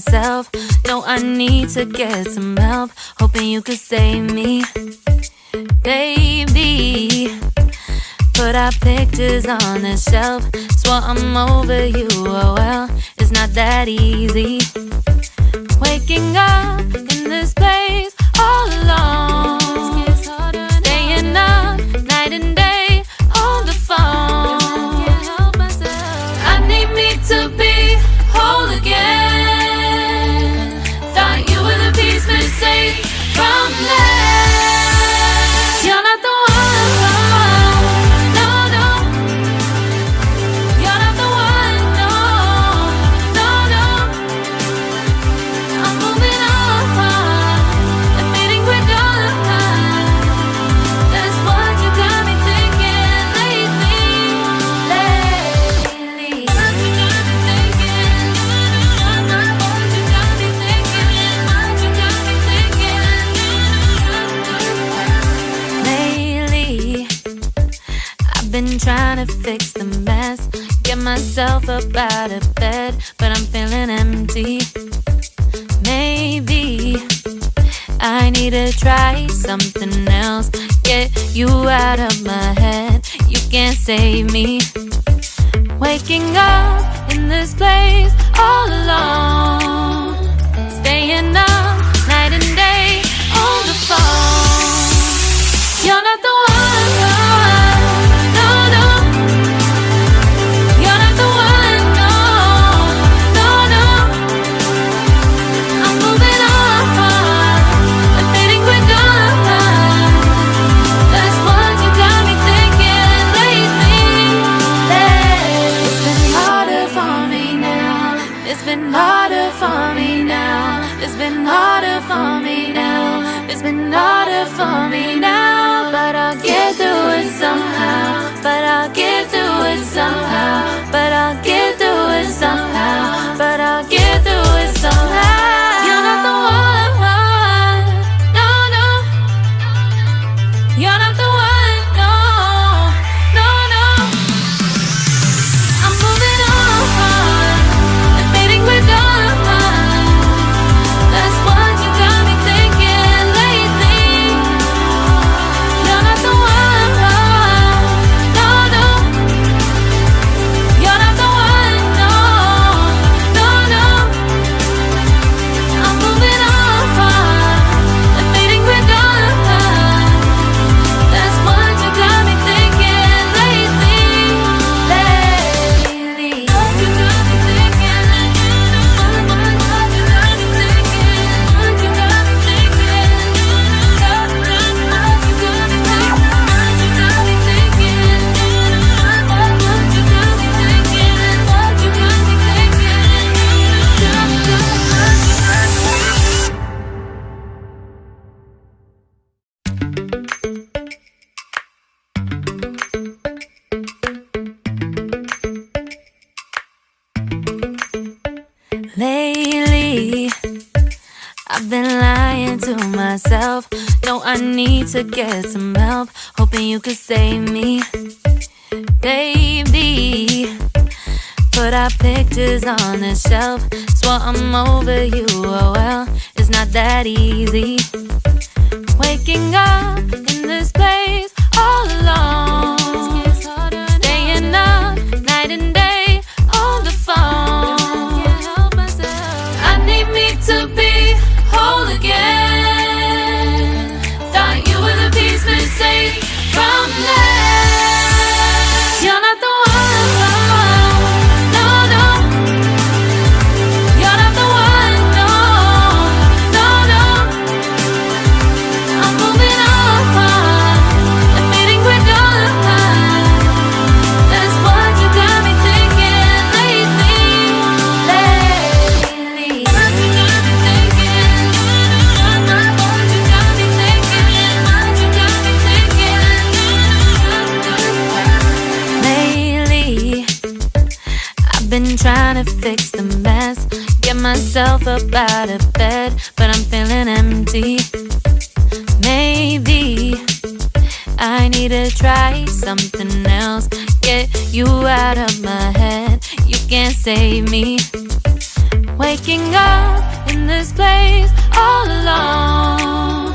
myself. No, I need to get some help. Hoping you could save me, baby. Put our pictures on the shelf. Swore I'm over you, oh well, it's not that easy. Waking up in this place all alone, staying up night and day on the phone. I need me to be whole again. Thought you were the piece missing from there. You're not the one. Been trying to fix the mess, get myself up out of bed, but I'm feeling empty. Maybe I need to try something else. Get you out of my head, you can't save me. Waking up in this place all alone, staying up night and day on the phone. You're not the one. It's been harder for me now. It's been harder for me now. It's been harder for me now. But I'll get through it somehow. But I'll get through it somehow. But I'll get through it somehow. But I'll get through it somehow. You're not the one. No, no. You're not the one. No, no, no. I'm moving on. Lately, I've been lying to myself. No, I need to get some help. Hoping you could save me, baby. Put our pictures on the shelf. Swore I'm over you, oh well, it's not that easy. Waking up in this place all alone, staying up night and day on the phone. To be whole again. Thought you were the piece missing from there. You're not the one. No, no. You're not the one. No, no, no. I'm moving on, admitting we're done. That's what you got me thinking lately. Been trying to fix the mess, get myself up out of bed, but I'm feeling empty. Maybe I need to try something else. Get you out of my head, you can't save me. Waking up in this place all alone.